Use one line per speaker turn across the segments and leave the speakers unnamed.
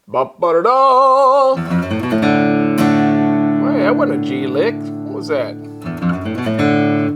Ba-ba-da-da! Wait, that wasn't a G lick. What was that?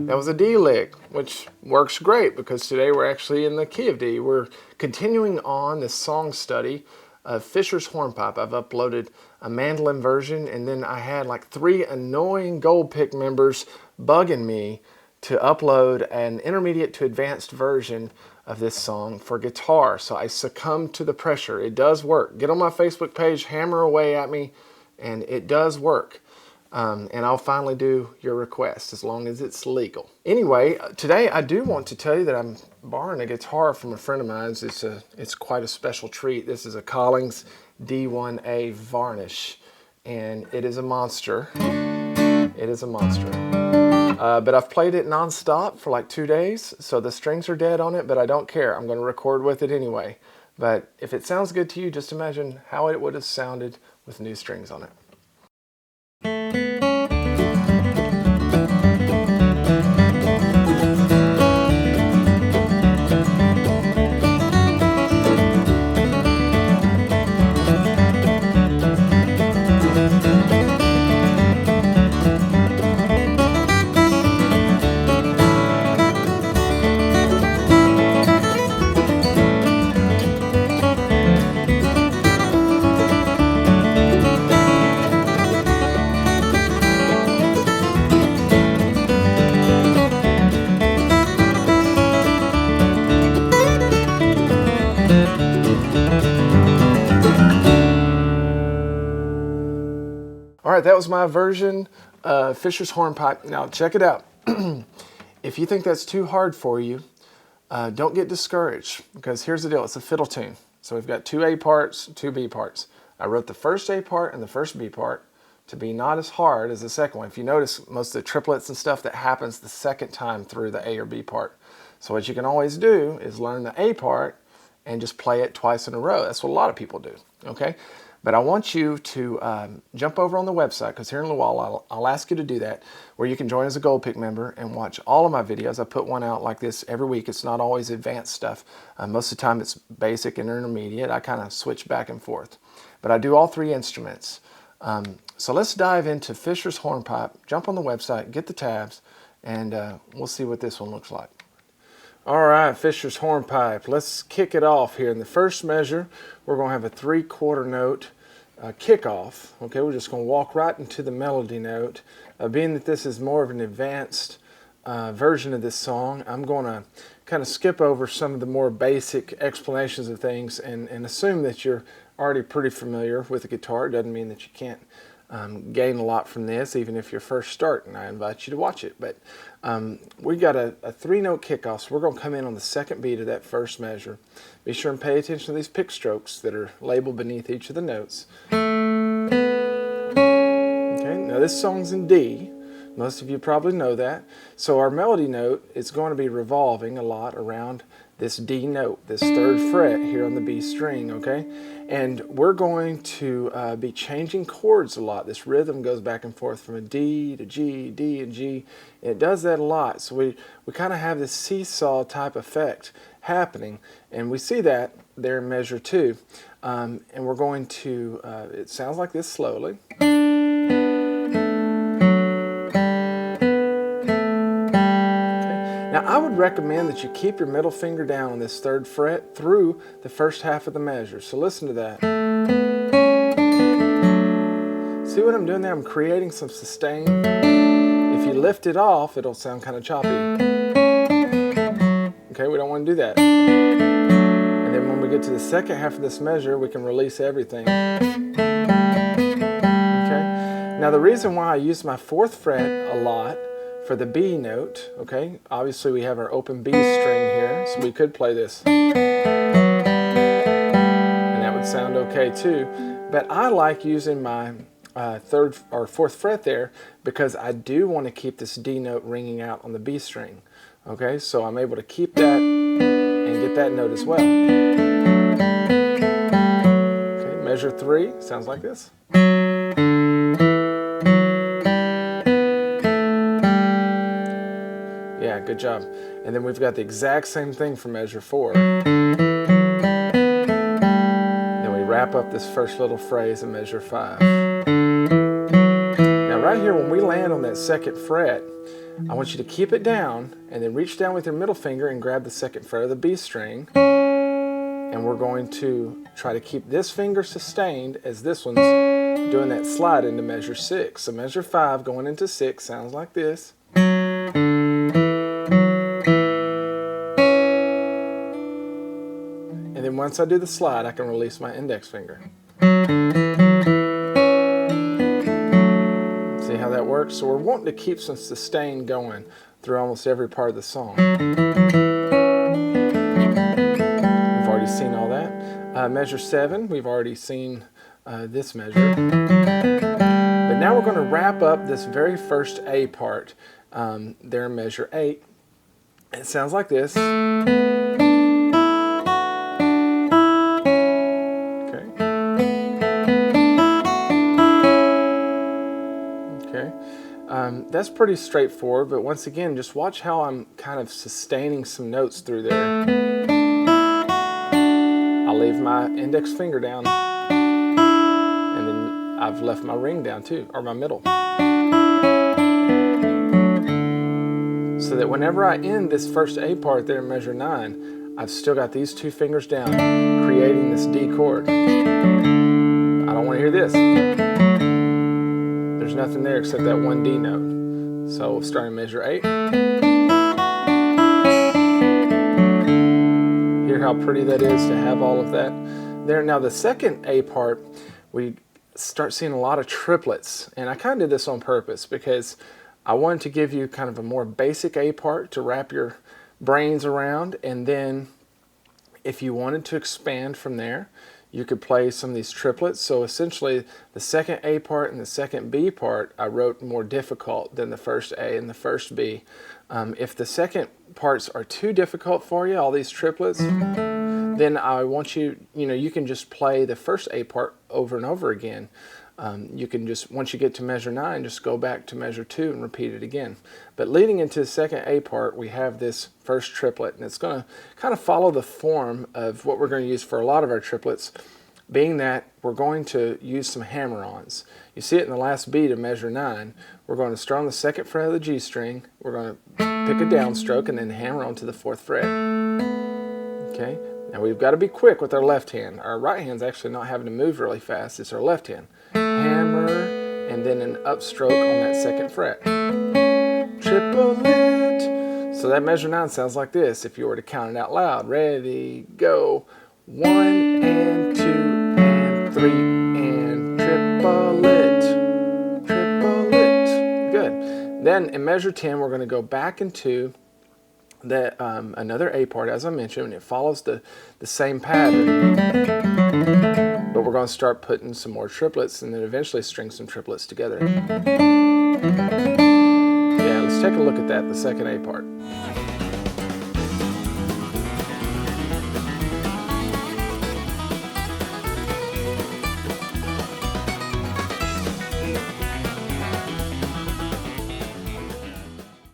That was a D lick, which works great because today we're actually in the key of D. We're continuing on this song study of Fischer's Hornpipe. I've uploaded a mandolin version, and then I had like 3 annoying gold pick members bugging me to upload an intermediate to advanced version of this song for guitar. So I succumbed to the pressure. It does work. Get on my Facebook page, hammer away at me, and it does work. And I'll finally do your request as long as it's legal. Anyway, today I do want to tell you that I'm borrowing a guitar from a friend of mine. It's quite a special treat. This is a Collings D1A varnish, and it is a monster. It is a monster. But I've played it nonstop for like 2 days, so the strings are dead on it, but I don't care. I'm going to record with it anyway. But if it sounds good to you, just imagine how it would have sounded with new strings on it. All right, that was my version of Fischer's Hornpipe. Now check it out. If you think that's too hard for you, don't get discouraged, because here's the deal. It's a fiddle tune. So we've got 2 A parts, 2 B parts. I wrote the first A part and the first B part to be not as hard as the second one. If you notice, most of the triplets and stuff, that happens the second time through the A or B part. So what you can always do is learn the A part and just play it twice in a row. That's what a lot of people do, okay? But I want you to jump over on the website, because here in a little while I'll ask you to do that, where you can join as a Gold Pick member and watch all of my videos. I put one out like this every week. It's not always advanced stuff. Most of the time it's basic and intermediate. I kind of switch back and forth. But I do all 3 instruments. So let's dive into Fischer's Hornpipe. Jump on the website, get the tabs, and we'll see what this one looks like. All right, Fischer's Hornpipe. Let's kick it off here. In the first measure, we're going to have a 3/4 note kickoff. Okay, we're just going to walk right into the melody note. Being that this is more of an advanced version of this song, I'm going to kind of skip over some of the more basic explanations of things and assume that you're already pretty familiar with the guitar. It doesn't mean that you can't gain a lot from this, even if you're first starting. I invite you to watch it. But we got a 3-note kickoff, so we're going to come in on the second beat of that first measure. Be sure and pay attention to these pick strokes that are labeled beneath each of the notes. Okay, now this song's in D. Most of you probably know that. So our melody note is going to be revolving a lot around this D note, this 3rd fret here on the B string, okay? And we're going to be changing chords a lot. This rhythm goes back and forth from a D to G, D and G. It does that a lot. So we kind of have this seesaw type effect happening, and we see that there in measure 2. And we're going to, it sounds like this slowly. Now, I would recommend that you keep your middle finger down on this 3rd fret through the first half of the measure. So listen to that. See what I'm doing there? I'm creating some sustain. If you lift it off, it'll sound kind of choppy. Okay, we don't want to do that. And then when we get to the second half of this measure, we can release everything. Okay? Now, the reason why I use my 4th fret a lot for the B note, okay, obviously we have our open B string here, so we could play this. And that would sound okay too. But I like using my 3rd or 4th fret there, because I do want to keep this D note ringing out on the B string. Okay, so I'm able to keep that and get that note as well. Okay, measure 3 sounds like this. Yeah, good job. And then we've got the exact same thing for measure 4. Then we wrap wrap up this first little phrase in measure 5. Now right here, when we land on that second fret, I want you to keep it down and then reach down with your middle finger and grab the second fret of the B string. And we're going to try to keep this finger sustained as this one's doing that slide into measure 6. So measure 5 going into 6 sounds like this. And then once I do the slide, I can release my index finger. See how that works? So we're wanting to keep some sustain going through almost every part of the song. We've already seen all that. Measure 7, we've already seen this measure. But now we're going to wrap up this very first A part there in measure 8. It sounds like this. That's pretty straightforward, but once again, just watch how I'm kind of sustaining some notes through there. I'll leave my index finger down, and then I've left my ring down too, or my middle. So that whenever I end this first A part there in measure 9, I've still got these two fingers down, creating this D chord. I don't want to hear this. There's nothing there except that one D note. So starting measure 8. Hear how pretty that is to have all of that there. Now the second A part, we start seeing a lot of triplets. And I kind of did this on purpose because I wanted to give you kind of a more basic A part to wrap your brains around. And then if you wanted to expand from there, you could play some of these triplets. So essentially the second A part and the second B part I wrote more difficult than the first A and the first B. If the second parts are too difficult for you, all these triplets, then I want you can just play the first A part over and over again. You can just, once you get to measure 9, just go back to measure 2 and repeat it again. But leading into the second A part, we have this first triplet, and it's going to kind of follow the form of what we're going to use for a lot of our triplets, being that we're going to use some hammer-ons. You see it in the last beat of measure 9. We're going to start on the second fret of the G string, we're going to pick a downstroke, and then hammer on to the 4th fret. Okay? Now we've got to be quick with our left hand. Our right hand's actually not having to move really fast, it's our left hand. Hammer, and then an upstroke on that second fret. Triplet. So that measure 9 sounds like this if you were to count it out loud. Ready, go. 1 and 2 and 3 and triplet. Triplet. Good. Then in measure 10, we're going to go back into that another A part, as I mentioned, and it follows the same pattern. But we're going to start putting some more triplets and then eventually string some triplets together. Yeah, let's take a look at that, the second A part.